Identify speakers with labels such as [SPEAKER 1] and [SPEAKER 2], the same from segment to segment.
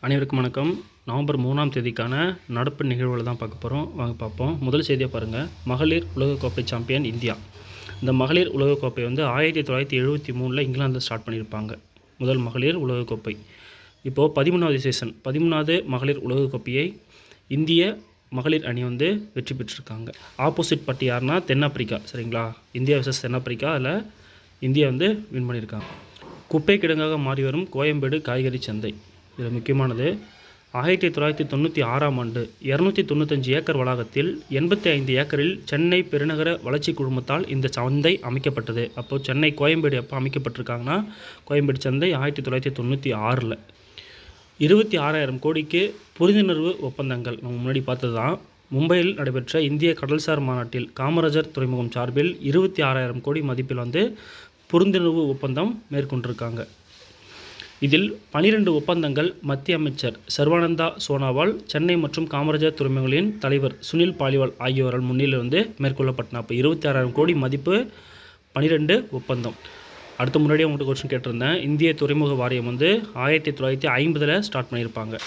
[SPEAKER 1] அனைவருக்கும் வணக்கம். நவம்பர் 3ஆம் தேதிக்கான நடப்பு நிகழ்வுகளை தான் பார்க்க போகிறோம். வாங்க பார்ப்போம். முதல் செய்தியை பாருங்கள். மகளிர் உலகக்கோப்பை சாம்பியன் இந்தியா. இந்த மகளிர் உலகக்கோப்பை வந்து 1973 இங்கிலாந்தில் ஸ்டார்ட் பண்ணியிருப்பாங்க. முதல் மகளிர் உலகக்கோப்பை. இப்போது 13வது சீசன் 13வது மகளிர் உலகக்கோப்பையை இந்திய மகளிர் அணி வந்து வெற்றி பெற்றிருக்காங்க. ஆப்போசிட் பார்ட்டி யாருன்னா தென்னாப்பிரிக்கா. சரிங்களா, இந்தியா வெர்சஸ் தென்னாப்பிரிக்கா. அதில் இந்தியா வந்து வின் பண்ணியிருக்காங்க. குப்பை கிடங்காக மாறி வரும் கோயம்பேடு காய்கறி சந்தை. இதில் முக்கியமானது 1996ஆம் ஆண்டு 295 ஏக்கர் வளாகத்தில் 85 ஏக்கரில் சென்னை பெருநகர வளர்ச்சி குழுமத்தால் இந்த சந்தை அமைக்கப்பட்டது. அப்போது சென்னை கோயம்பேடு எப்போ அமைக்கப்பட்டிருக்காங்கன்னா கோயம்பேடு சந்தை 1996. 26,000 கோடிக்கு புரிந்துணர்வு ஒப்பந்தங்கள். நம்ம முன்னாடி பார்த்தது தான். மும்பையில் நடைபெற்ற இந்திய கடல்சார் மாநாட்டில் காமராஜர் துறைமுகம் சார்பில் 26,000 கோடி மதிப்பில் வந்து புரிந்துணர்வு ஒப்பந்தம் மேற்கொண்டிருக்காங்க. இதில் 12 ஒப்பந்தங்கள் மத்திய அமைச்சர் சர்பானந்தா சோனாவால், சென்னை மற்றும் காமராஜர் துறைமுகங்களின் தலைவர் சுனில் பாலிவால் ஆகியோரால் முன்னிலையில் வந்து மேற்கொள்ளப்பட்டன. அப்போ 26,000 கோடி மதிப்பு 12 ஒப்பந்தம். அடுத்த முன்னாடியே உங்கள்கிட்ட கொஸ்டின் கேட்டிருந்தேன். இந்திய துறைமுக வாரியம் வந்து 1950 ஸ்டார்ட் பண்ணியிருப்பாங்க.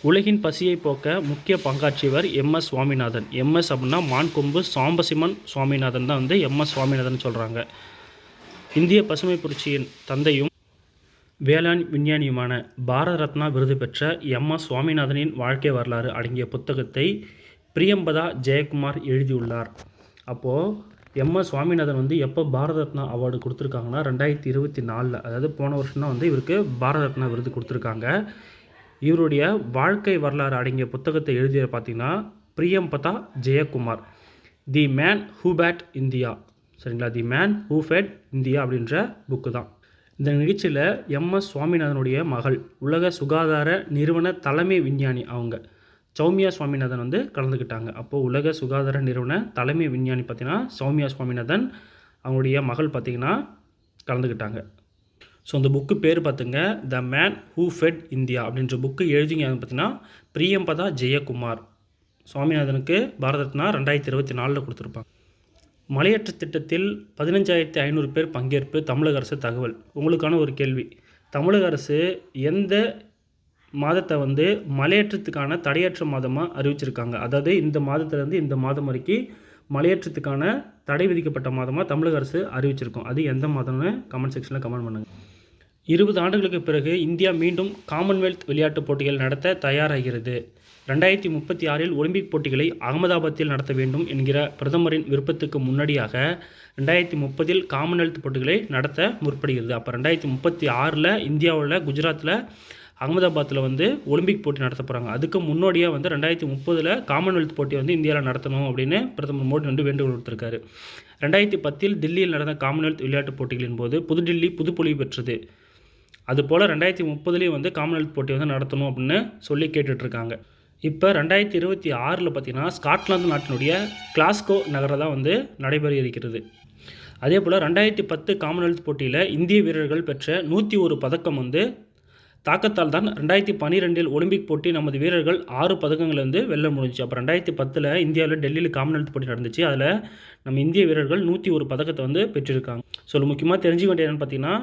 [SPEAKER 1] உலகின் பசியை போக்க முக்கிய பங்காற்றியவர் MS சுவாமிநாதன். MS அப்படின்னா மான்கொம்பு சாம்பசிவன் சுவாமிநாதன் தான் வந்து MS சுவாமிநாதன் சொல்கிறாங்க. இந்திய பசுமை புரட்சியின் தந்தையும் வேளாண் விஞ்ஞானியுமான பாரத ரத்னா விருது பெற்ற MS சுவாமிநாதனின் வாழ்க்கை வரலாறு அடங்கிய புத்தகத்தை பிரியம்பதா ஜெயக்குமார் எழுதியுள்ளார். அப்போது MS சுவாமிநாதன் வந்து எப்போ பாரத ரத்னா அவார்டு கொடுத்துருக்காங்கன்னா 2024, அதாவது போன வருஷம் தான் வந்து இவருக்கு பாரத ரத்னா விருது கொடுத்துருக்காங்க. இவருடைய வாழ்க்கை வரலாறு அடங்கிய புத்தகத்தை எழுதிய பார்த்திங்கன்னா Priyambada Jayakumar. The man who fed India. சரிங்களா, the man who fed India அப்படின்ற புக்கு தான். இந்த நிகழ்ச்சியில் MS சுவாமிநாதனுடைய மகள் உலக சுகாதார நிறுவன தலைமை விஞ்ஞானி அவங்க சௌமியா சுவாமிநாதன் வந்து கலந்துக்கிட்டாங்க. அப்போது உலக சுகாதார நிறுவன தலைமை விஞ்ஞானி பார்த்திங்கன்னா சௌமியா சுவாமிநாதன் அவங்களுடைய மகள் பார்த்திங்கன்னா கலந்துக்கிட்டாங்க. ஸோ அந்த புக்கு பேர் பார்த்துங்க, the man who fed India அப்படின்ற புக்கு எழுதிங்க பார்த்திங்கன்னா பிரியம்பதா ஜெயக்குமார். சுவாமிநாதனுக்கு பாரத ரத்னா 2024 கொடுத்துருப்பாங்க. மலையேற்ற திட்டத்தில் 15,500 பேர் பங்கேற்பு தமிழக அரசு தகவல். உங்களுக்கான ஒரு கேள்வி. தமிழக அரசு எந்த மாதத்தை வந்து மலையேற்றத்துக்கான தடையற்ற மாதமாக அறிவிச்சிருக்காங்க? அதாவது இந்த மாதத்துலேருந்து இந்த மாதம் வரைக்கும் மலையேற்றத்துக்கான தடை விதிக்கப்பட்ட மாதமாக தமிழக அரசு அறிவிச்சிருக்கோம். அது எந்த மாதம்னு கமெண்ட் செக்ஷனில் கமெண்ட் பண்ணுங்கள். 20 ஆண்டுகளுக்கு பிறகு இந்தியா மீண்டும் காமன்வெல்த் விளையாட்டுப் போட்டிகள் நடத்த தயாராகிறது. 2036 ஒலிம்பிக் போட்டிகளை அகமதாபாத்தில் நடத்த வேண்டும் என்கிற பிரதமரின் விருப்பத்துக்கு முன்னடியாக 2030 காமன்வெல்த் போட்டிகளை நடத்த முற்படுகிறது. அப்போ 2036 இந்தியாவில் குஜராத்தில் அகமதாபாத்தில் வந்து ஒலிம்பிக் போட்டி நடத்த போகிறாங்க. அதுக்கு முன்னோடியாக வந்து 2030 காமன்வெல்த் போட்டி வந்து இந்தியாவில் நடத்தணும் அப்படின்னு பிரதமர் மோடி வந்து வேண்டுகோள் கொடுத்துருக்காரு. 2010 தில்லியில் நடந்த காமன்வெல்த் விளையாட்டுப் போட்டிகளின் போது புதுடில்லி புதுப்பொலிவு பெற்றது. அதுபோல் 2030 வந்து காமன்வெல்த் போட்டி வந்து நடத்தணும் அப்படின்னு சொல்லி கேட்டுட்ருக்காங்க. இப்போ 2026 பார்த்திங்கன்னா ஸ்காட்லாந்து நாட்டினுடைய கிளாஸ்கோ நகரில் தான் வந்து நடைபெற இருக்கிறது. அதே போல் 2010 காமன்வெல்த் போட்டியில் இந்திய வீரர்கள் பெற்ற 101 பதக்கம் வந்து தாக்கத்தால் தான் 2012 ஒலிம்பிக் போட்டி நமது வீரர்கள் 6 பதக்கங்கள் வந்து வெல்ல முடிஞ்சிச்சு. அப்போ 2010 இந்தியாவில் டெல்லியில் காமன்வெல்த் போட்டி நடந்துச்சு. அதில் நம்ம இந்திய வீரர்கள் 101 பதக்கத்தை வந்து பெற்றிருக்காங்க. ஸோ முக்கியமாக தெரிஞ்சுக்க வேண்டியது என்னென்னு பார்த்தீங்கன்னா,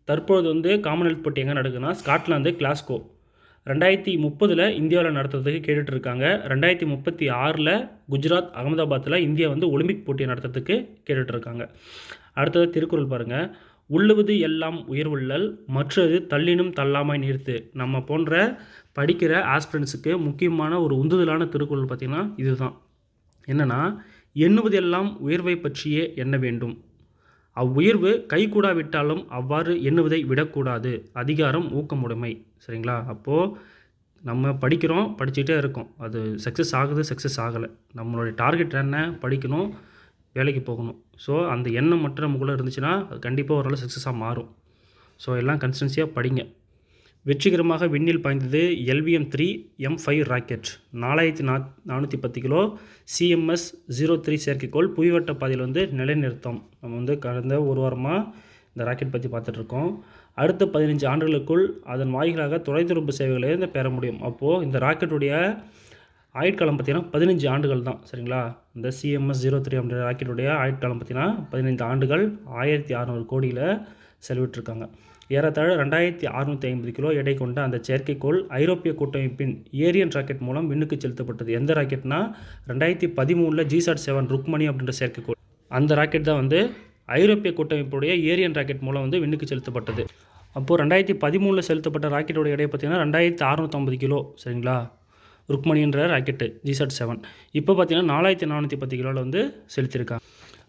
[SPEAKER 1] தற்பொழுது வந்து காமன்வெல்த் போட்டி எங்கே நடக்குதுன்னா ஸ்காட்லாந்து கிளாஸ்கோ. 2030 இந்தியாவில் நடத்துறதுக்கு கேட்டுட்ருக்காங்க. 2036 குஜராத் அகமதாபாத்தில் இந்தியா வந்து ஒலிம்பிக் போட்டியை நடத்துறதுக்கு கேட்டுட்ருக்காங்க. அடுத்தது திருக்குறள் பாருங்கள். உள்ளுவது எல்லாம் உயர்வுள்ளல் மற்றது தள்ளினும் தள்ளாமை நிறுத்து. நம்ம போன்ற படிக்கிற ஆஸ்பிரண்ட்ஸுக்கு முக்கியமான ஒரு உந்துதலான திருக்குறள் பார்த்திங்கன்னா இதுதான். என்னென்னா, எண்ணுவது எல்லாம் உயர்வை பற்றியே எண்ண வேண்டும். அவ்வுயர்வு கைகூடாவிட்டாலும் அவ்வாறு எண்ணுவதை விடக்கூடாது. அதிகாரம் ஊக்கமுடைமை. சரிங்களா, அப்போது நம்ம படிக்கிறோம், படிச்சுக்கிட்டே இருக்கோம். அது சக்ஸஸ் ஆகுது, சக்ஸஸ் ஆகலை. நம்மளுடைய டார்கெட் என்ன? படிக்கணும், வேலைக்கு போகணும். ஸோ அந்த எண்ணம் மட்டும் நமக்குள்ளே இருந்துச்சுன்னா அது கண்டிப்பாக ஓரளவு சக்ஸஸாக மாறும். ஸோ எல்லாம் கன்சிஸ்டன்சியாக படிங்க. வெற்றிகரமாக விண்ணில் பாய்ந்தது LVM-3 M5 rocket. 4410 kilo CMS-03 செயற்கைக்கோள் புவிவட்ட பாதையில் வந்து நிலைநிறுத்தம். நம்ம வந்து கடந்த ஒரு வாரமாக இந்த ராக்கெட் பற்றி பார்த்துட்ருக்கோம். அடுத்த 15 ஆண்டுகளுக்குள் அதன் வாயிலாக தொலைத்தொடர்பு சேவைகளை வந்து பெற முடியும். அப்போது இந்த ராக்கெட்டுடைய ஆயுட்காலம் பார்த்திங்கன்னா 15 ஆண்டுகள் தான். சரிங்களா, இந்த CMS-03 அப்படின்ற ராக்கெட்டுடைய ஆயுட்காலம் பார்த்திங்கன்னா 15 ஆண்டுகள் 1,600 கோடியில் செலவிட்டிருக்காங்க. ஏறத்தாழ 2650 கிலோ எடை கொண்ட அந்த செயற்கைக்கோள் ஐரோப்பிய கூட்டமைப்பின் ஏரியன் ராக்கெட் மூலம் விண்ணுக்கு செலுத்தப்பட்டது. எந்த ராக்கெட்னா 2013 GSAT-7 ருக்மணி அப்படின்ற செயற்கைக்கோள். அந்த ராக்கெட் தான் வந்து ஐரோப்பிய கூட்டமைப்புடைய ஏரியன் ராக்கெட் மூலம் வந்து விண்ணுக்கு செலுத்தப்பட்டது. அப்போது 2013 செலுத்தப்பட்ட ராக்கெட்டோட எடை பார்த்திங்கன்னா 2650 கிலோ. சரிங்களா, ருக்மணின்ற ராக்கெட்டு GSAT-7. இப்போ பார்த்திங்கன்னா 4410 கிலோவில் வந்து செலுத்தியிருக்காங்க.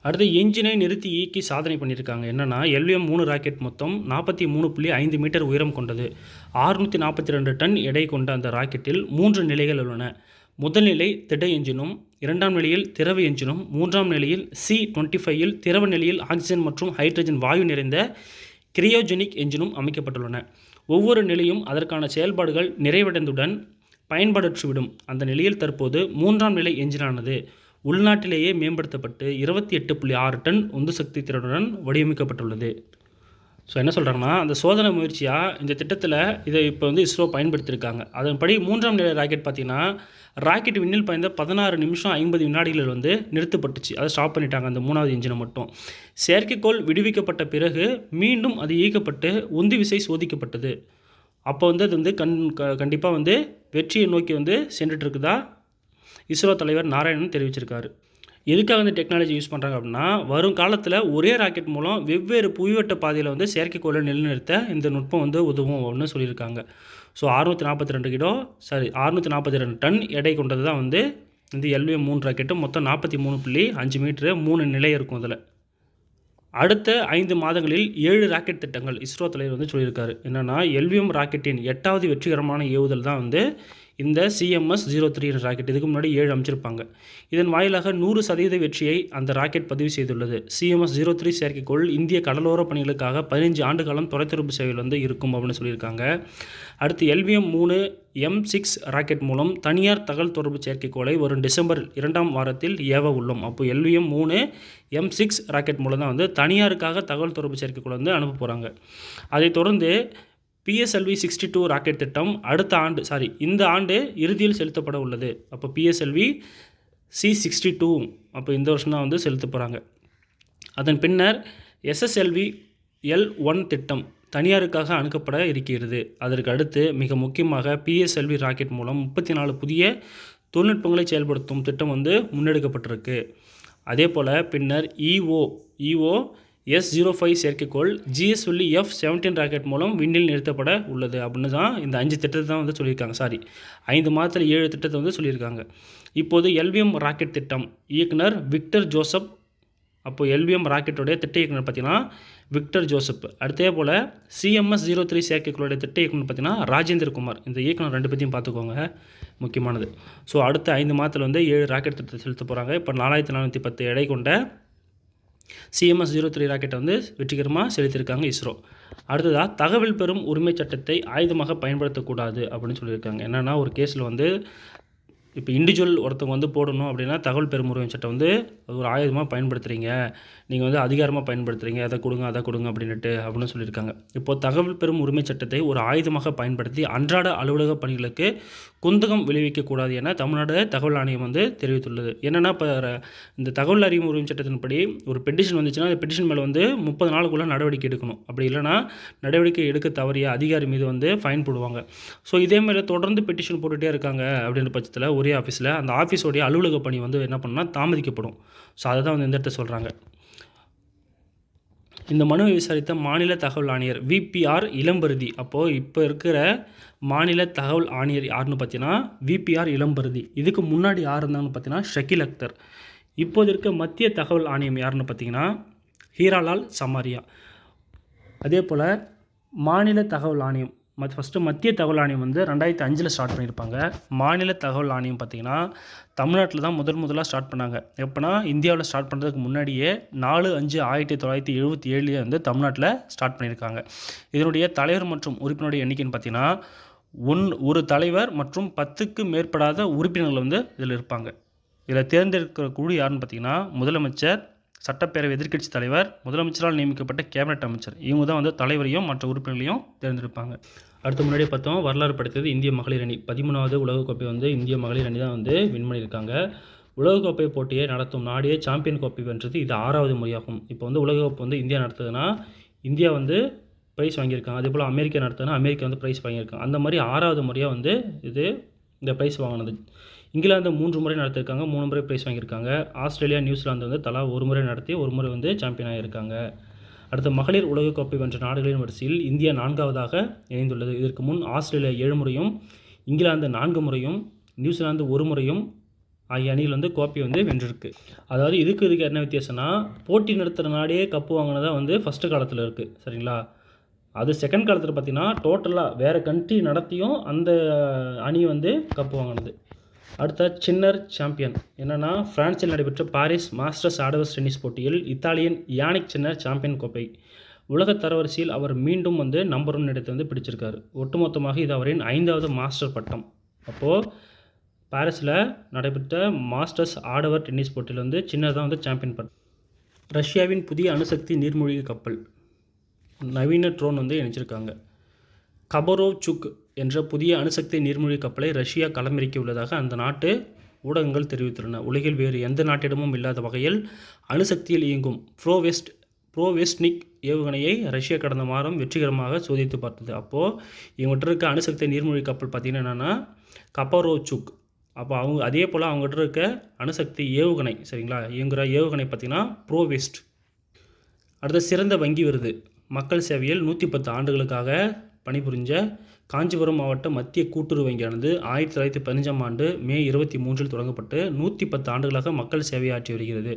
[SPEAKER 1] அடுத்து என்ஜினை நிறுத்தி இயக்கி சாதனை பண்ணியிருக்காங்க. என்னென்னா LVM-3 ராக்கெட் மொத்தம் 43.5 மீட்டர் உயரம் கொண்டது. 642 டன் எடை கொண்ட அந்த ராக்கெட்டில் 3 நிலைகள் உள்ளன. முதல் நிலை திட என்ஜினும், இரண்டாம் நிலையில் திரவ என்ஜினும், மூன்றாம் நிலையில் C-25 திரவ நிலையில் ஆக்சிஜன் மற்றும் ஹைட்ரஜன் வாயு நிறைந்த கிரையோஜெனிக் என்ஜினும் அமைக்கப்பட்டுள்ளன. ஒவ்வொரு நிலையும் அதற்கான செயல்பாடுகள் நிறைவடைந்துடன் பயன்பாடற்றுவிடும். அந்த நிலையில் தற்போது மூன்றாம் நிலை என்ஜினானது உள்நாட்டிலேயே மேம்படுத்தப்பட்டு 28.6 டன் உந்து சக்தி திறனுடன் வடிவமைக்கப்பட்டுள்ளது. ஸோ என்ன சொல்கிறாங்கன்னா, அந்த சோதனை முயற்சியாக இந்த திட்டத்தில் இதை இப்போ வந்து இஸ்ரோ பயன்படுத்தியிருக்காங்க. அதன்படி மூன்றாம் நிலை ராக்கெட் பார்த்திங்கன்னா ராக்கெட் விண்ணில் பாய்ந்த 16 நிமிஷம் 50 வினாடிகளில் வந்து நிறுத்தப்பட்டுச்சு. அதை ஸ்டாப் பண்ணிட்டாங்க அந்த 3வது இன்ஜினை மட்டும். செயற்கைக்கோள் விடுவிக்கப்பட்ட பிறகு மீண்டும் அது இயக்கப்பட்டு உந்து விசை சோதிக்கப்பட்டது. அப்போ வந்து அது வந்து கண்டிப்பாக வந்து வெற்றியை நோக்கி வந்து சென்றுட்டுருக்குதா இஸ்ரோ தலைவர் நாராயணன் தெரிவிச்சிருக்காரு. எதுக்காக இந்த டெக்னாலஜி யூஸ் பண்ணுறாங்க அப்படின்னா, வரும் காலத்தில் ஒரே ராக்கெட் மூலம் வெவ்வேறு புவிவட்ட பாதையில் வந்து செயற்கைக்கோளை நிலைநிறுத்த இந்த நுட்பம் வந்து உதவும் அப்படின்னு சொல்லியிருக்காங்க. ஸோ 642 டன் எடை கொண்டது தான் வந்து இந்த LVM-3 ராக்கெட்டு. மொத்தம் 43.5 மீட்டரு, 3 நிலை இருக்கும். அதில் அடுத்த 5 மாதங்களில் 7 ராக்கெட் திட்டங்கள் இஸ்ரோ தலைவர் வந்து சொல்லியிருக்காரு. என்னென்னா LVM ராக்கெட்டின் 8வது வெற்றிகரமான ஏவுதல் தான் வந்து இந்த CMS-03 ராக்கெட். இதுக்கு முன்னாடி 7 அமைச்சிருப்பாங்க. இதன் வாயிலாக 100% வெற்றியை அந்த ராக்கெட் பதிவு செய்துள்ளது. CMS-03 செயற்கைக்கோள் இந்திய கடலோர பணிகளுக்காக 15 ஆண்டு காலம் தொலைத்தொடர்பு சேவையில் வந்து இருக்கும் அப்படின்னு சொல்லியிருக்காங்க. அடுத்து LVM-3 M6 ராக்கெட் மூலம் தனியார் தகவல் தொடர்பு செயற்கைக்கோளை வரும் டிசம்பர் 2ஆம் வாரத்தில் ஏவ உள்ளோம். அப்போ LVM-3 M6 ராக்கெட் மூலம் தான் வந்து தனியாருக்காக தகவல் தொடர்பு செயற்கைக்கோளை வந்து அனுப்ப போகிறாங்க. அதைத் தொடர்ந்து PSLV-62 ராக்கெட் திட்டம் இந்த ஆண்டு இறுதியில் செலுத்தப்பட உள்ளது. அப்போ PSLV C-62 அப்போ இந்த வருஷம் தான் வந்து செலுத்த போகிறாங்க. அதன் பின்னர் SSLV-L1 திட்டம் தனியாருக்காக அனுப்பப்பட இருக்கிறது. அதற்கு அடுத்து மிக முக்கியமாக PSLV ராக்கெட் மூலம் 34 புதிய தொழில்நுட்பங்களை செயல்படுத்தும் திட்டம் வந்து முன்னெடுக்கப்பட்டிருக்கு. அதே போல் பின்னர் EO S-05 செயற்கைக்கோள் GSLV F-17 ராக்கெட் மூலம் விண்ணில் நிறுத்தப்பட உள்ளது அப்படின்னு தான் இந்த 5 திட்டத்தை தான் வந்து சொல்லியிருக்காங்க. 5 மாதத்தில் 7 திட்டத்தை வந்து சொல்லியிருக்காங்க. இப்போது LVM ராக்கெட் திட்டம் இயக்குனர் விக்டர் ஜோசப். அப்போ LVM ராக்கெட்டோடைய திட்ட இயக்குனர் பார்த்திங்கன்னா விக்டர் ஜோசப். அடுத்தே போல் CMS-03 செயற்கைக்கோளுடைய திட்ட இயக்குனர் பார்த்திங்கன்னா ராஜேந்திர குமார். இந்த இயக்குனர் 2 பேத்தையும் பார்த்துக்கோங்க, முக்கியமானது. ஸோ அடுத்த 5 மாதத்தில் வந்து 7 ராக்கெட் திட்டத்தை செலுத்த போகிறாங்க. இப்போ 4410 எடை கொண்ட CMS-03 ராக்கெட்டை வந்து வெற்றிகரமாக செலுத்தியிருக்காங்க இஸ்ரோ. அடுத்ததாக தகவல் பெறும் உரிமை சட்டத்தை ஆயுதமாக பயன்படுத்தக்கூடாது அப்படின்னு சொல்லியிருக்காங்க. என்னென்னா ஒரு கேஸில் வந்து இப்போ இண்டிவிஜுவல் ஒருத்தவங்க வந்து போடணும் அப்படின்னா தகவல் பெறும் உரிமை சட்டம் வந்து அது ஒரு ஆயுதமாக பயன்படுத்துகிறீங்க, நீங்கள் வந்து அதிகாரமாக பயன்படுத்துகிறீங்க, அதை கொடுங்க அப்படின்னு சொல்லியிருக்காங்க. இப்போது தகவல் பெறும் உரிமை சட்டத்தை ஒரு ஆயுதமாக பயன்படுத்தி அன்றாட அலுவலக பணிகளுக்கு குந்தகம் விளைவிக்கக்கூடாது என தமிழ்நாடு தகவல் ஆணையம் வந்து தெரிவித்துள்ளது. என்னென்னா இப்போ இந்த தகவல் அறியும் உரிமை சட்டத்தின்படி ஒரு பெட்டிஷன் வந்துச்சுன்னா அந்த பெட்டிஷன் மேலே வந்து 30 நாளுக்குள்ளே நடவடிக்கை எடுக்கணும். அப்படி இல்லைனா நடவடிக்கை எடுக்க தவறிய அதிகாரி மீது வந்து ஃபைன் போடுவாங்க. ஸோ இதேமாதிரி தொடர்ந்து பெட்டிஷன் போட்டுகிட்டே இருக்காங்க அப்படின்ற பட்சத்தில் ஒரே ஆஃபீஸில் அந்த ஆஃபீஸோடைய அலுவலக பணி வந்து என்ன பண்ணால் தாமதிக்கப்படும். ஸோ அதை தான் வந்து இந்த இடத்த சொல்கிறாங்க. இந்த மனுவை விசாரித்த மாநில தகவல் ஆணையர் VPR இளம்பருதி. அப்போது இப்போ இருக்கிற மாநில தகவல் ஆணையர் யாருன்னு பார்த்தீங்கன்னா VPR இளம்பருதி. இதுக்கு முன்னாடி யார் இருந்தாங்கன்னு பார்த்தீங்கன்னா ஷக்கீல் அக்தர். இப்போது இருக்க மத்திய தகவல் ஆணையம் யாருன்னு பார்த்தீங்கன்னா ஹீராலால் சமாரியா. அதே போல் மாநில தகவல் ஆணையம் ஃபஸ்ட்டு மத்திய தகவல் ஆணையம் வந்து 2005 ஸ்டார்ட் பண்ணியிருப்பாங்க. மாநில தகவல் ஆணையம் பார்த்திங்கன்னா தமிழ்நாட்டில் தான் முதலாக ஸ்டார்ட் பண்ணாங்க. எப்போனா இந்தியாவில் ஸ்டார்ட் பண்ணுறதுக்கு முன்னாடியே 4/5/1977 வந்து தமிழ்நாட்டில் ஸ்டார்ட் பண்ணியிருக்காங்க. இதனுடைய தலைவர் மற்றும் உறுப்பினருடைய எண்ணிக்கைன்னு பார்த்திங்கன்னா ஒரு தலைவர் மற்றும் 10க்கு மேற்படாத உறுப்பினர்கள் வந்து இதில் இருப்பாங்க. இதில் தேர்ந்தெடுக்கிற குழு யாருன்னு பார்த்திங்கன்னா முதலமைச்சர், சட்டப்பேரவை எதிர்க்கட்சி தலைவர், முதலமைச்சரால் நியமிக்கப்பட்ட கேபினட் அமைச்சர், இவங்க தான் வந்து தலைவரையும் மற்ற உறுப்பினர்களையும் தேர்ந்தெடுப்பாங்க. அடுத்த முன்னாடியே பார்த்தோம் வரலாறு படைத்தது இந்திய மகளிர் அணி. 13வது உலகக்கோப்பை வந்து இந்திய மகளிர் அணி தான் வந்து வின் பண்ணியிருக்காங்க. உலகக்கோப்பை போட்டியை நடத்தும் நாடே சாம்பியன் கோப்பை வென்றது இது 6வது முறையாகும். இப்போ வந்து உலகக்கோப்பை வந்து இந்தியா நடத்துதுன்னா இந்தியா வந்து ப்ரைஸ் வாங்கியிருக்காங்க. அதேபோல் அமெரிக்கா நடத்தினா அமெரிக்கா வந்து ப்ரைஸ் வாங்கியிருக்காங்க. அந்த மாதிரி 6வது முறையாக வந்து இந்த ப்ரைஸ் வாங்கினது. இங்கிலாந்து 3 முறை நடத்தியிருக்காங்க, 3 முறை ப்ரைஸ் வாங்கியிருக்காங்க. ஆஸ்திரேலியா, நியூசிலாந்து வந்து தலா 1 முறை நடத்தி 1 முறை வந்து சாம்பியன் ஆகியிருக்காங்க. அடுத்த மகளிர் உலகக்கோப்பை வென்ற நாடுகளின் வரிசையில் இந்தியா 4வதாக இணைந்துள்ளது. இதற்கு முன் ஆஸ்திரேலியா 7 முறையும், இங்கிலாந்து 4 முறையும், நியூசிலாந்து 1 முறையும் ஆகிய அணிகள் வந்து கோப்பை வந்து வென்றிருக்கு. அதாவது இதுக்கு என்ன வித்தியாசம்னா, போட்டி நடத்துகிற நாடே கப்பு வாங்கினதா வந்து ஃபஸ்ட்டு காலத்தில் இருக்குது. சரிங்களா? அது செகண்ட் காலத்தில் பார்த்திங்கன்னா டோட்டலாக வேறு கண்ட்ரி நடத்தியும் அந்த அணி வந்து கப்பு வாங்கினது. அடுத்த சின்னர் சாம்பியன் என்னென்னா, பிரான்சில் நடைபெற்ற பாரிஸ் மாஸ்டர்ஸ் ஆடவர் டென்னிஸ் போட்டியில் இத்தாலியன் யானிக் சின்னர் சாம்பியன் கோப்பை. உலக தரவரிசையில் அவர் மீண்டும் வந்து நம்பர் 1 இடத்தை வந்து பிடிச்சிருக்காரு. ஒட்டுமொத்தமாக இது அவரின் 5வது மாஸ்டர் பட்டம். அப்போது பாரிஸில் நடைபெற்ற மாஸ்டர்ஸ் ஆடவர் டென்னிஸ் போட்டியில் வந்து சின்னர் தான் வந்து சாம்பியன் பட்டம். ரஷ்யாவின் புதிய அணுசக்தி நீர்மூழ்கி கப்பல் நவீன ட்ரோன் வந்து இணைச்சிருக்காங்க. கபரோவ்சுக் என்ற புதிய அணுசக்தி நீர்மூழ்கி கப்பலை ரஷ்யா களமிறக்கி உள்ளதாக அந்த நாட்டு ஊடகங்கள் தெரிவித்துள்ளன. உலகில் வேறு எந்த நாட்டிடமும் இல்லாத வகையில் அணுசக்தியில் இயங்கும் ப்ரோவெஸ்ட்னிக் ஏவுகணையை ரஷ்யா கடந்த வாரம் வெற்றிகரமாக சோதித்து பார்த்தது. அப்போது இவங்ககிட்ட இருக்க அணுசக்தி நீர்மூழ்கி கப்பல் பார்த்திங்கன்னா என்னென்னா கபரோவ்சுக். அப்போ அதே போல் அவங்ககிட்ட இருக்க அணுசக்தி ஏவுகணை, சரிங்களா, இயங்குகிற ஏவுகணை பார்த்திங்கன்னா ப்ரோவெஸ்ட். அடுத்த சிறந்த வங்கி விருது மக்கள் சேவையில் 110 ஆண்டுகளுக்காக பணிபுரிஞ்ச காஞ்சிபுரம் மாவட்ட மத்திய கூட்டுறவு வங்கியானது 1915ஆம் ஆண்டு மே 23இல் தொடங்கப்பட்டு 110 ஆண்டுகளாக மக்கள் சேவையாற்றி வருகிறது.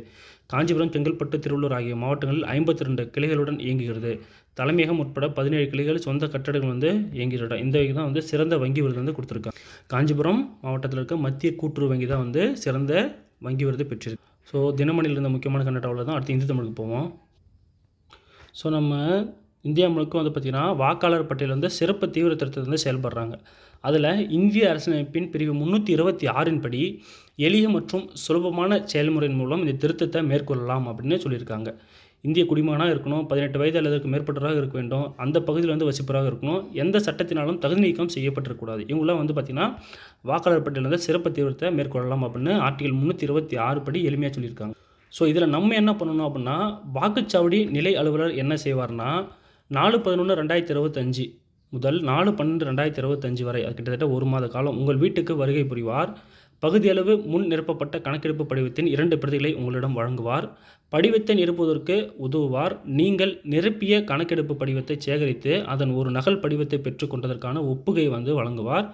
[SPEAKER 1] காஞ்சிபுரம், செங்கல்பட்டு, திருவள்ளூர் ஆகிய மாவட்டங்களில் 52 கிளைகளுடன் இயங்குகிறது. தலைமையகம் உட்பட 17 கிளைகள், சொந்த கட்டடங்கள் வந்து இயங்குகின்றன. இந்த வங்கி தான் வந்து சிறந்த வங்கி விருது வந்து கொடுத்துருக்காங்க. காஞ்சிபுரம் மாவட்டத்தில் இருக்க மத்திய கூட்டுறவு வங்கி தான் வந்து சிறந்த வங்கி விருது பெற்றிருக்கு. ஸோ தினமணியில் இருந்த முக்கியமான கண்டென்ட் தான். அடுத்து இந்து தமிழுக்கு போவோம். ஸோ நம்ம இந்தியா முழுக்க வந்து பார்த்திங்கன்னா வாக்காளர் பட்டியல் வந்து சிறப்பு தீவிர திருத்தத்தை வந்து செயல்படுறாங்க. அதில் இந்திய அரசியலமைப்பின் பிரிவு 326 படி எளிய மற்றும் சுலபமான செயல்முறையின் மூலம் இந்த திருத்தத்தை மேற்கொள்ளலாம் அப்படின்னு சொல்லியிருக்காங்க. இந்திய குடிமகனாக இருக்கணும், 18 வயது அல்லது மேற்பட்டவராக இருக்க வேண்டும், அந்த பகுதியில் வந்து வசிப்பவராக இருக்கணும், எந்த சட்டத்தினாலும் தகுதி நீக்கம் செய்யப்பட்டிருக்கக்கூடாது. இவங்களாம் வந்து பார்த்திங்கன்னா வாக்காளர் பட்டியல் வந்து சிறப்பு தீவிரத்தை மேற்கொள்ளலாம் அப்படின்னு ஆர்டிகல் 326 படி எளிமையாக சொல்லியிருக்காங்க. ஸோ இதில் நம்ம என்ன பண்ணணும் அப்படின்னா, வாக்குச்சாவடி நிலை அலுவலர் என்ன செய்வார்னா 4/11/2025 முதல் 4/12/2025 வரை, அது கிட்டத்தட்ட 1 மாத காலம் உங்கள் வீட்டுக்கு வருகை புரிவார். பகுதியளவு முன் நிரப்பப்பட்ட கணக்கெடுப்பு படிவத்தின் 2 பிரதிகளை உங்களிடம் வழங்குவார். படிவத்தை நிரப்புவதற்கு உதவுவார். நீங்கள் நிரப்பிய கணக்கெடுப்பு படிவத்தை சேகரித்து அதன் ஒரு நகல் படிவத்தை பெற்றுக்கொண்டதற்கான ஒப்புகை வந்து வழங்குவார்.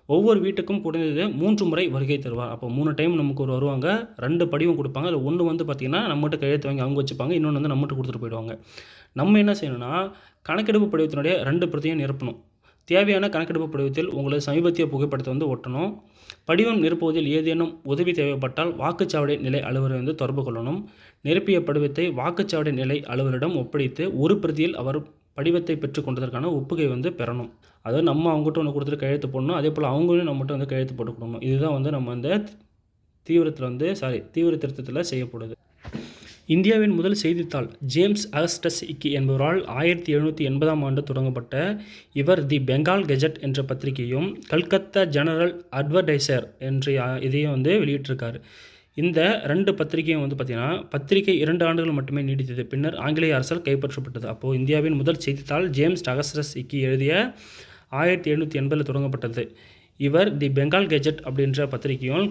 [SPEAKER 1] ஒவ்வொரு வீட்டுக்கும் குறைந்தது 3 முறை வருகை தருவார். அப்போ 3 டைம் நமக்கு ஒரு வருவாங்க, 2 படிவம் கொடுப்பாங்க. அதில் ஒன்று வந்து பார்த்திங்கன்னா நம்மகிட்ட கையெழுத்து வாங்கி அவங்க வச்சுப்பாங்க, இன்னொன்று வந்து நம்மகிட்ட கொடுத்துட்டு போயிடுவாங்க. நம்ம என்ன செய்யணும்னா கணக்கெடுப்பு படிவத்தினுடைய 2 பிரதியும் நிரப்பணும். தேவையான கணக்கெடுப்பு படிவத்தில் உங்களது சமீபத்திய புகைப்படத்தை வந்து ஒட்டணும். படிவம் நிரப்புவதில் ஏதேனும் உதவி தேவைப்பட்டால் வாக்குச்சாவடி நிலை அலுவலரை வந்து தொடர்பு கொள்ளணும். நிரப்பிய படிவத்தை வாக்குச்சாவடி நிலை அலுவலரிடம் ஒப்படைத்து ஒரு பிரதியில் அவர் படிவத்தை பெற்றுக்கொண்டதற்கான ஒப்புகை வந்து பெறணும். அதாவது நம்ம அவங்ககிட்ட ஒன்று கொடுத்துட்டு கையெழுத்து போடணும், அதே போல் அவங்களும் நம்மகிட்ட வந்து கையெழுத்து போட்டு கொடுக்கணும். இதுதான் வந்து நம்ம அந்த தீவிர திருத்தத்தில் செய்யப்படுது. இந்தியாவின் முதல் செய்தித்தாள் ஜேம்ஸ் அகஸ்டஸ் இக்கி என்பவரால் 1780ஆம் ஆண்டு தொடங்கப்பட்ட இவர் தி பெங்கால் கெஜட் என்ற பத்திரிகையும் கல்கத்தா ஜெனரல் அட்வர்டைசர் என்ற இதையும் வந்து வெளியிட்டிருக்காரு. இந்த 2 பத்திரிகையும் வந்து பார்த்திங்கன்னா பத்திரிகை 2 ஆண்டுகள் மட்டுமே நீடித்தது. பின்னர் ஆங்கிலேய அரசால் கைப்பற்றப்பட்டது. அப்போது இந்தியாவின் முதல் செய்தித்தாள் ஜேம்ஸ் அகஸ்டஸ் இக்கி எழுதிய 1780 தொடங்கப்பட்டது. இவர் தி பெங்கால் கெஜட் அப்படின்ற பத்திரிகையும்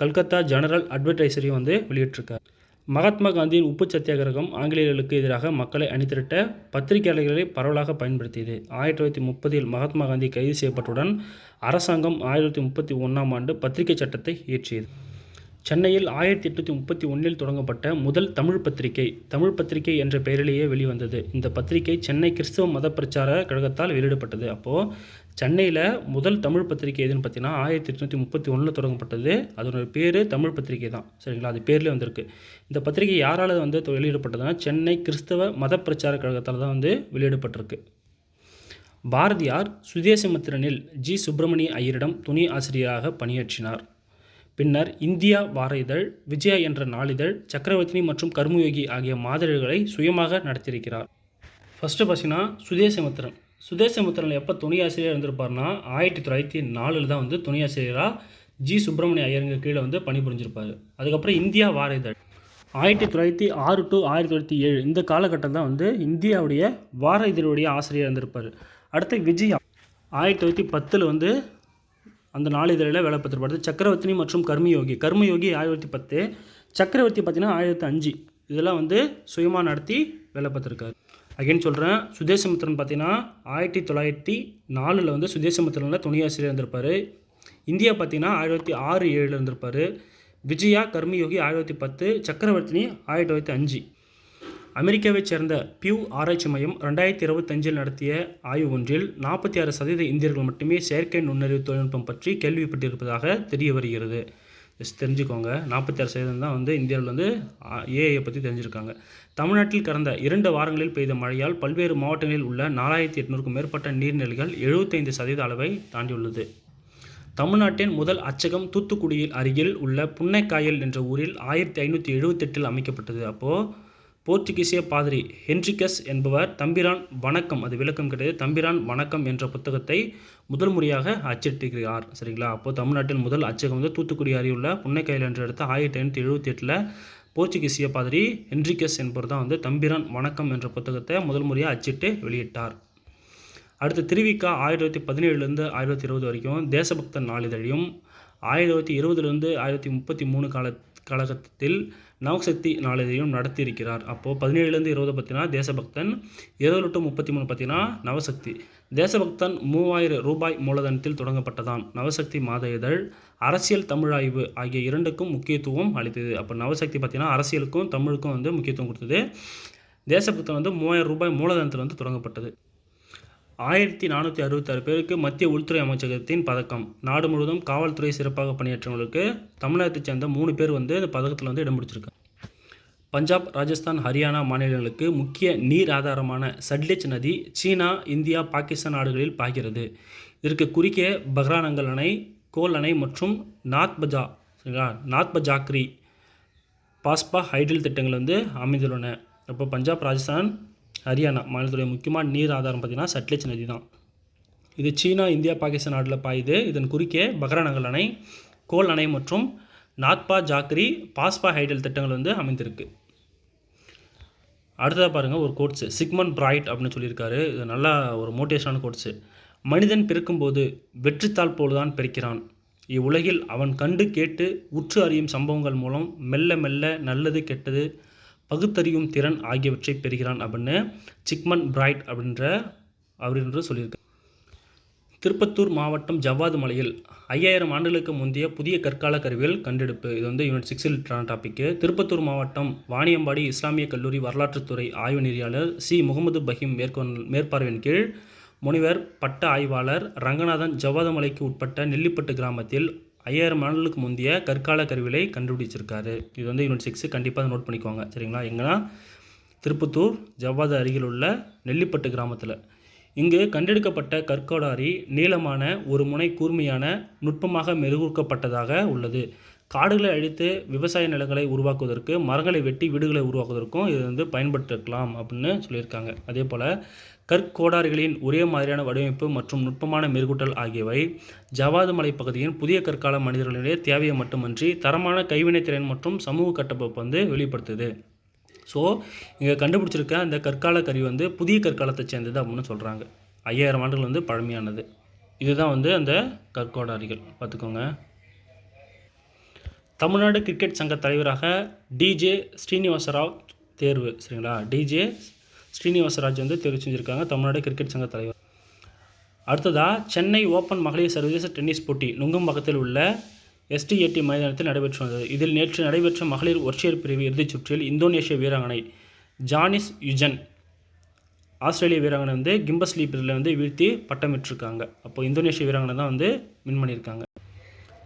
[SPEAKER 1] கல்கத்தா ஜெனரல் அட்வர்டைசரையும் வந்து வெளியிட்டிருக்கார். மகாத்மா காந்தியின் உப்பு சத்தியாகிரகம் ஆங்கிலேயர்களுக்கு எதிராக மக்களை அணிதிரட்ட பத்திரிகையாளர்களை பரவலாக பயன்படுத்தியது. 1930இல் மகாத்மா காந்தி கைது செய்யப்பட்டவுடன் அரசாங்கம் 1931ஆம் ஆண்டு பத்திரிகை சட்டத்தை இயற்றியது. சென்னையில் 1831இல் தொடங்கப்பட்ட முதல் தமிழ் பத்திரிகை என்ற பெயரிலேயே வெளிவந்தது. இந்த பத்திரிகை சென்னை கிறிஸ்தவ மத பிரச்சார கழகத்தால் வெளியிடப்பட்டது. அப்போது சென்னையில் முதல் தமிழ் பத்திரிகை எதுன்னு பார்த்தீங்கன்னா 1831 தொடங்கப்பட்டது. அதோட பேர் தமிழ் பத்திரிகை தான், சரிங்களா, அது பேர்லேயே வந்திருக்கு. இந்த பத்திரிகை யாரால் வந்து வெளியிடப்பட்டதுன்னா சென்னை கிறிஸ்தவ மத பிரச்சார கழகத்தால் தான் வந்து வெளியிடப்பட்டிருக்கு. பாரதியார் சுதேசமித்திரனில் ஜி. சுப்பிரமணிய ஐயரிடம் துணை ஆசிரியராக பணியாற்றினார். பின்னர் இந்தியா வார இதழ், விஜயா என்ற நாளிதழ், சக்கரவர்த்தினி மற்றும் கர்மயோகி ஆகிய மாதிரிகளை சுயமாக நடத்தியிருக்கிறார். ஃபஸ்ட்டு பார்த்தீங்கன்னா சுதேசமித்திரன் எப்போ துணை ஆசிரியர் இருந்திருப்பார்னா 1904 தான் வந்து துணை ஆசிரியராக ஜி. சுப்பிரமணிய ஐயருங்க கீழே வந்து பணிபுரிஞ்சிருப்பார். அதுக்கப்புறம் இந்தியா வார இதழ் 1906 to 1907 இந்த காலகட்டம் தான் வந்து இந்தியாவுடைய வார இதழுடைய ஆசிரியர் இருந்திருப்பார். அடுத்து விஜயா 1910 வந்து அந்த நாளிதழில் வேலை பார்த்துருப்பாரு. சக்கரவர்த்தினி மற்றும் கர்மயோகி 1910, சக்கரவர்த்தி பார்த்தீங்கன்னா 1905. இதெல்லாம் வந்து சுயமாக நடத்தி வேலை பார்த்துருக்காரு. அகைன் சொல்கிறேன், சுதேசமித்திரன் பார்த்தீங்கன்னா 1904 வந்து சுதேசமித்திரனில் துணை ஆசிரியர் இருந்திருப்பார். இந்தியா பார்த்தீங்கன்னா 1906-7 இருந்திருப்பார். விஜயா கர்மயோகி 1910, சக்கரவர்த்தினி 1905. அமெரிக்காவைச் சேர்ந்த பியூ ஆராய்ச்சி மையம் 2025 நடத்திய ஆய்வு ஒன்றில் 46% இந்தியர்கள் மட்டுமே செயற்கை நுண்ணறிவு தொழில்நுட்பம் பற்றி கேள்விப்பட்டிருப்பதாக தெரிய வருகிறது. ஜஸ்ட் தெரிஞ்சுக்கோங்க, 46% தான் வந்து இந்தியாவில் வந்து ஏஐயை பற்றி தெரிஞ்சிருக்காங்க. தமிழ்நாட்டில் கடந்த 2 வாரங்களில் பெய்த மழையால் பல்வேறு மாவட்டங்களில் உள்ள 4800க்கும் மேற்பட்ட நீர்நிலைகள் 75% அளவை தாண்டியுள்ளது. தமிழ்நாட்டின் முதல் அச்சகம் தூத்துக்குடியில் அருகில் உள்ள புன்னைக்காயல் என்ற ஊரில் 1578 அமைக்கப்பட்டது. அப்போது போர்ச்சுகீசிய பாதிரி ஹென்ரிகஸ் என்பவர் தம்பிரான் வணக்கம், அது விளக்கம் கிடையாது, தம்பிரான் வணக்கம் என்ற புத்தகத்தை முதல் முறையாக அச்சிட்டிருக்கிறார். சரிங்களா? அப்போது தமிழ்நாட்டின் முதல் அச்சகம் வந்து தூத்துக்குடி அருகிலுள்ள புன்னைக்காயல் என்ற இடத்த 1578 போர்ச்சுகீசிய பாதிரி ஹென்ரிகஸ் என்பவர் தான் வந்து தம்பிரான் வணக்கம் என்ற புத்தகத்தை முதல் முறையாக அச்சிட்டு வெளியிட்டார். அடுத்து திருவிக்கா 1917 1920 வரைக்கும் தேசபக்தன் நாளிதழையும் 1920 1933 காலகட்டத்தில் நவசக்தி நாளிதழையும் நடத்தியிருக்கிறார். அப்போது 17 20 பார்த்தீங்கன்னா தேசபக்தன், 20 to 33 பார்த்தீங்கன்னா நவசக்தி. தேசபக்தன் 3000 ரூபாய் மூலதனத்தில் தொடங்கப்பட்டதான். நவசக்தி மாத இதழ் அரசியல் தமிழாய்வு ஆகிய இரண்டுக்கும் முக்கியத்துவம் அளித்தது. அப்போ நவசக்தி பார்த்தீங்கன்னா அரசியலுக்கும் தமிழுக்கும் வந்து முக்கியத்துவம் கொடுத்தது. தேசபக்தன் வந்து 3000 ரூபாய் மூலதனத்தில் வந்து தொடங்கப்பட்டது. 1466 பேருக்கு மத்திய உள்துறை அமைச்சகத்தின் பதக்கம். நாடு முழுவதும் காவல்துறை சிறப்பாக பணியாற்றவங்களுக்கு தமிழகத்தைச் சேர்ந்த 3 பேர் வந்து இந்த பதக்கத்தில் வந்து இடம் பிடிச்சிருக்காங்க. பஞ்சாப், ராஜஸ்தான், ஹரியானா மாநிலங்களுக்கு முக்கிய நீர் ஆதாரமான சட்லெஜ் நதி சீனா, இந்தியா, பாகிஸ்தான் நாடுகளில் பாய்கிறது. இதற்கு குறுக்கே பஹ்ரானங்கல் அணை, கோல் அணை மற்றும் நாத்பஜாக்ரி பாஸ்பா ஹைட்ரல் திட்டங்கள் வந்து அமைந்துள்ளன. அப்போ பஞ்சாப், ராஜஸ்தான், ஹரியானா மாநிலத்துடைய முக்கியமான நீர் ஆதாரம் பார்த்திங்கன்னா சட்லெஜ் நதி தான். இது சீனா, இந்தியா, பாகிஸ்தான் நாட்டில் பாயுது. இதன் குறுக்கே பஹ்ரானங்கல் அணை, கோல் அணை மற்றும் நாத்பஜாக்ரி பாஸ்பா ஹைட்ரல் திட்டங்கள் வந்து அமைந்திருக்கு. அடுத்ததாக பாருங்கள் ஒரு கோட்ஸு, சிக்மண்ட் பிராய்ட் அப்படின்னு சொல்லியிருக்காரு. இது நல்லா ஒரு மோட்டிவேஷனான கோட்ஸு. மனிதன் பிறக்கும்போது வெற்றித்தாள் போல்தான் பிறக்கிறான். இவ்வுலகில் அவன் கண்டு கேட்டு உற்று அறியும் சம்பவங்கள் மூலம் மெல்ல மெல்ல நல்லது கெட்டது பகுத்தறியும் திறன் ஆகியவற்றை பெறுகிறான் அப்படின்னு சிக்மண்ட் பிராய்ட் அப்படின்ற சொல்லியிருக்கார். திருப்பத்தூர் மாவட்டம் ஜவ்வாது மலையில் 5000 ஆண்டுகளுக்கு முந்தைய புதிய கற்கால கருவிகள் கண்டெடுப்பு. இது வந்து யூனிட் 6 டாப்பிக்கு. திருப்பத்தூர் மாவட்டம் வாணியம்பாடி இஸ்லாமிய கல்லூரி வரலாற்றுத்துறை ஆய்வு நெறியாளர் சி முகமது பஹீம் மேற்பார்வையின் கீழ் முனிவர் பட்ட ஆய்வாளர் ரங்கநாதன் ஜவ்வாது மலைக்கு உட்பட்ட நெல்லிப்பட்டு கிராமத்தில் 5000 ஆண்டுகளுக்கு முந்தைய கற்கால கருவிகளை கண்டுபிடிச்சிருக்காரு. இது வந்து யூனிட் 6 கண்டிப்பாக நோட் பண்ணிக்குவாங்க. சரிங்களா? எங்கன்னா திருப்பத்தூர் ஜவ்வாது அருகில் உள்ள நெல்லிப்பட்டு கிராமத்தில். இங்கு கண்டெடுக்கப்பட்ட கற்கோடாரி நீளமான ஒரு முனை கூர்மையான நுட்பமாக மெருகூர்க்கப்பட்டதாக உள்ளது. காடுகளை அழித்து விவசாய நிலங்களை உருவாக்குவதற்கு, மரங்களை வெட்டி வீடுகளை உருவாக்குவதற்கும் இது வந்து பயன்படுத்திருக்கலாம் அப்படின்னு சொல்லியிருக்காங்க. அதே போல் கற்கோடாரிகளின் ஒரே மாதிரியான வடிவமைப்பு மற்றும் நுட்பமான மெருகூட்டல் ஆகியவை ஜவ்வாது மலை பகுதியின் புதிய கற்கால மனிதர்களுடைய தேவையை மட்டுமன்றி தரமான கைவினைத்திறன் மற்றும் சமூக கட்டமைப்பு வந்து வெளிப்படுத்துது. ஸோ இங்கே கண்டுபிடிச்சிருக்க அந்த கற்கால கருவி வந்து புதிய கற்காலத்தை சேர்ந்தது அப்படின்னு சொல்கிறாங்க. 5000 ஆண்டுகள் வந்து பழமையானது. இதுதான் வந்து அந்த கற்கோடாரிகள். பார்த்துக்கோங்க. தமிழ்நாடு கிரிக்கெட் சங்க தலைவராக டிஜே ஸ்ரீனிவாசராவ் தேர்வு. சரிங்களா? டிஜே ஸ்ரீனிவாசராஜ் வந்து தேர்வு செஞ்சுருக்காங்க, தமிழ்நாடு கிரிக்கெட் சங்க தலைவர். அடுத்ததாக சென்னை ஓப்பன் மகளிர் சர்வதேச டென்னிஸ் போட்டி நுங்கம்பாக்கத்தில் உள்ள எஸ்டிஏடி மைதானத்தில் நடைபெற்று வந்தது. இதில் நேற்று நடைபெற்ற மகளிர் ஒற்றையர் பிரிவு இறுதிச் சுற்றில் இந்தோனேஷிய வீராங்கனை ஜானிஸ் யுஜன் ஆஸ்திரேலிய வீராங்கனை வந்து கிம்பஸ்லி பிரிவில் வந்து வீழ்த்தி பட்டம் பெற்றிருக்காங்க. அப்போ இந்தோனேஷிய வீராங்கனை தான் வந்து வின் பண்ணியிருக்காங்க.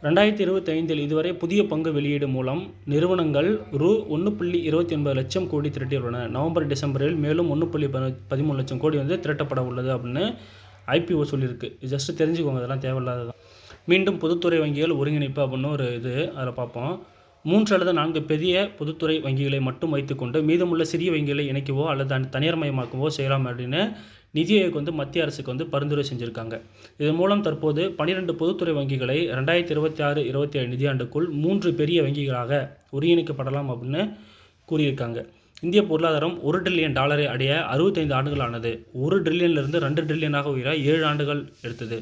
[SPEAKER 1] 2025 இதுவரை புதிய பங்கு வெளியீடு மூலம் நிறுவனங்கள் ₹1.29 லட்சம் கோடி திரட்டியுள்ளன. நவம்பர் டிசம்பரில் மேலும் $1.13 லட்சம் கோடி வந்து திரட்டப்பட உள்ளது அப்படின்னு ஐபிஓ சொல்லியிருக்கு. ஜஸ்ட்டு தெரிஞ்சுக்கோங்க, அதெல்லாம் தேவையில்லாததான். மீண்டும் பொதுத்துறை வங்கிகள் ஒருங்கிணைப்பு அப்படின்னு ஒரு இது அதில் பார்ப்போம். 3 அல்லது 4 பெரிய பொதுத்துறை வங்கிகளை மட்டும் வைத்துக்கொண்டு மீதமுள்ள சிறிய வங்கிகளை இணைக்கவோ அல்லது தனியார்மயமாக்கவோ செய்யலாம் அப்படின்னு நிதி ஆயோக் வந்து மத்திய அரசுக்கு வந்து பரிந்துரை செஞ்சுருக்காங்க. இதன் மூலம் தற்போது 12 பொதுத்துறை வங்கிகளை 2026-27 நிதியாண்டுக்குள் 3 பெரிய வங்கிகளாக ஒருங்கிணைக்கப்படலாம் அப்படின்னு கூறியிருக்காங்க. இந்திய பொருளாதாரம் $1 டிரில்லியன் அடைய 65 ஆண்டுகள் ஆனது. 1 டிரில்லியனிலிருந்து 2 டிரில்லியனாக உயர 7 ஆண்டுகள் எடுத்தது.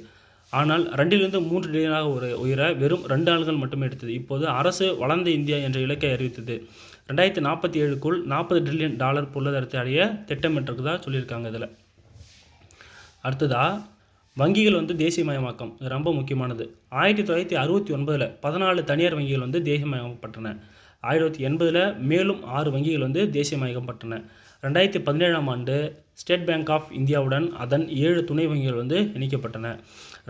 [SPEAKER 1] ஆனால் 2லிருந்து 3 டிரில்லியனாக உயர வெறும் 2 ஆண்டுகள் மட்டுமே எடுத்தது. இப்போது அரசு வளர்ந்த இந்தியா என்ற இலக்கை அறிவித்தது. 2047க்குள் $40 டிரில்லியன் பொருளாதாரத்தை அடைய திட்டமிட்டிருக்கிறதா சொல்லியிருக்காங்க. இதில் அடுத்ததா வங்கிகள் தேசியமயமாக்கம் ரொம்ப முக்கியமானது. 1969 14 தனியார் வங்கிகள் தேசியமயமாக்கப்பட்டன. 1980 மேலும் 6 வங்கிகள் தேசியமயமாக்கப்பட்டன. 2017ஆம் ஆண்டு ஸ்டேட் பேங்க் ஆஃப் இந்தியாவுடன் அதன் 7 துணை வங்கிகள் இணைக்கப்பட்டன.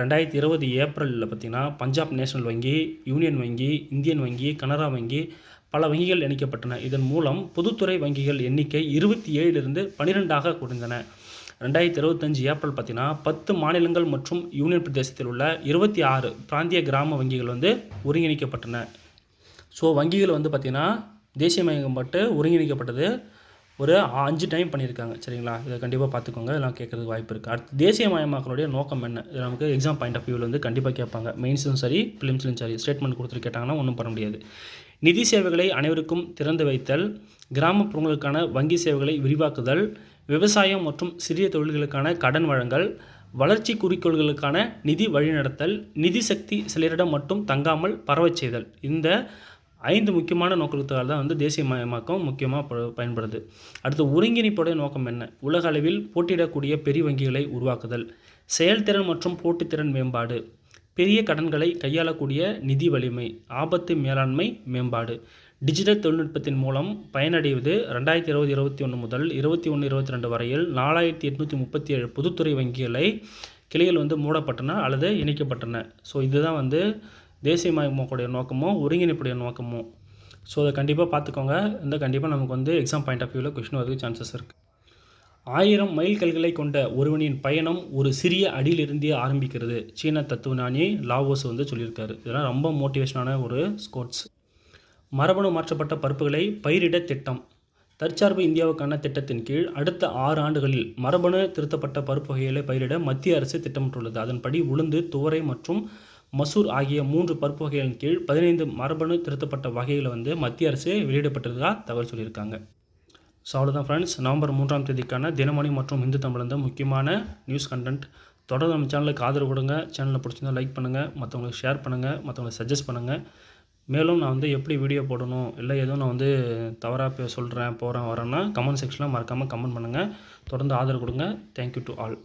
[SPEAKER 1] 2020 ஏப்ரலில் பார்த்திங்கன்னா பஞ்சாப் நேஷனல் வங்கி, யூனியன் வங்கி, இந்தியன் வங்கி, கனரா வங்கி பல வங்கிகள் இணைக்கப்பட்டன. இதன் மூலம் பொதுத்துறை வங்கிகள் எண்ணிக்கை 27லிருந்து 12ஆக குறைந்தன. 2025 ஏப்ரல் பார்த்திங்கன்னா 10 மாநிலங்கள் மற்றும் யூனியன் பிரதேசத்தில் உள்ள 26 பிராந்திய கிராம வங்கிகள் ஒருங்கிணைக்கப்பட்டன. ஸோ வங்கிகள் பார்த்திங்கன்னா தேசியமயமாக்கப்பட்டு ஒருங்கிணைக்கப்பட்டது ஒரு 5 டைம் பண்ணியிருக்காங்க. சரிங்களா, இதை கண்டிப்பாக பார்த்துக்கோங்க. இதெல்லாம் கேட்குறதுக்கு வாய்ப்பு இருக்குது. அடுத்து தேசியமயமாக்கலுடைய நோக்கம் என்ன? இது நமக்கு எக்ஸாம் பாயிண்ட் ஆஃப் வியூவில் கண்டிப்பாக கேட்பாங்க. மெயின்ஸும் சரி, ஃபிலிம்ஸ்லையும் சரி ஸ்டேட்மெண்ட் கொடுத்துட்டு கேட்டாங்கன்னா ஒன்றும் பண்ண முடியாது. நிதி சேவைகளை அனைவருக்கும் திறந்து வைத்தல், கிராமப்புறங்களுக்கான வங்கி சேவைகளை விரிவாக்குதல், விவசாயம் மற்றும் சிறிய தொழில்களுக்கான கடன் வழங்கல், வளர்ச்சி குறிக்கோள்களுக்கான நிதி வழிநடத்தல், நிதி சக்தி சிலரிடம் மட்டும் தங்காமல் பரவச் செய்தல். இந்த 5 முக்கியமான நோக்கத்துக்காக தான் தேசியமயமாக்கம் முக்கியமாக பயன்படுது. அடுத்து ஒருங்கிணைப்புடைய நோக்கம் என்ன? உலக அளவில் போட்டியிடக்கூடிய பெரிய வங்கிகளை உருவாக்குதல், செயல்திறன் மற்றும் போட்டித்திறன் மேம்பாடு, பெரிய கடன்களை கையாளக்கூடிய நிதி வலிமை, ஆபத்து மேலாண்மை மேம்பாடு, டிஜிட்டல் தொழில்நுட்பத்தின் மூலம் பயனடைவது. 2020-21 முதல் 21-22 வரையில் 4837 பொதுத்துறை வங்கிகளை கிளைகள் மூடப்பட்டன அல்லது இணைக்கப்பட்டன. ஸோ இதுதான் தேசியமயமாக்கக்கூடிய நோக்கமும் ஒருங்கிணைப்புடைய நோக்கமும். ஸோ அதை கண்டிப்பாக பார்த்துக்கோங்க. இந்த கண்டிப்பாக நமக்கு எக்ஸாம் பாயிண்ட் ஆஃப் வியூவில் கொஸ்டின் வரதுக்கு சான்சஸ் இருக்குது. 1000 மைல்கல்களை கொண்ட ஒருவனின் பயணம் ஒரு சிறிய அடியிலிருந்தே ஆரம்பிக்கிறது. சீன தத்துவஞானி லாவோஸ் சொல்லியிருக்காரு. இதெல்லாம் ரொம்ப மோட்டிவேஷனான ஒரு ஸ்கோட்ஸ். மரபணு மாற்றப்பட்ட பருப்புகளை பயிரிட திட்டம். தற்சார்பு இந்தியாவுக்கான திட்டத்தின் கீழ் அடுத்த 6 ஆண்டுகளில் மரபணு திருத்தப்பட்ட பருப்பு வகைகளை பயிரிட மத்திய அரசு திட்டமிட்டுள்ளது. அதன்படி உளுந்து, துவரை மற்றும் மசூர் ஆகிய 3 பருப்பு வகைகளின் கீழ் 15 மரபணு திருத்தப்பட்ட வகைகளை மத்திய அரசு வெளியிடப்பட்டதாக தகவல் சொல்லியிருக்காங்க. ஸோ அவ்வளோதான் ஃப்ரெண்ட்ஸ், நவம்பர் 3ஆம் தேதிக்கான தினமணி மற்றும் இந்து தமிழ் முக்கியமான நியூஸ் கண்டென்ட். தொடர்ந்து நம்ம சேனலுக்கு ஆதரவு கொடுங்க. சேனலில் பிடிச்சிருந்தா லைக் பண்ணுங்கள், மற்றவங்களுக்கு ஷேர் பண்ணுங்கள், மற்றவங்களுக்கு சஜஸ்ட் பண்ணுங்கள். மேலும் நான் எப்படி வீடியோ போடணும், இல்லை எதுவும் நான் தவறாக சொல்கிறேன், போகிறேன், வரேன்னா கமெண்ட் செக்ஷனில் மறக்காமல் கமெண்ட் பண்ணுங்கள். தொடர்ந்து ஆதரவு கொடுங்க. Thank you to all.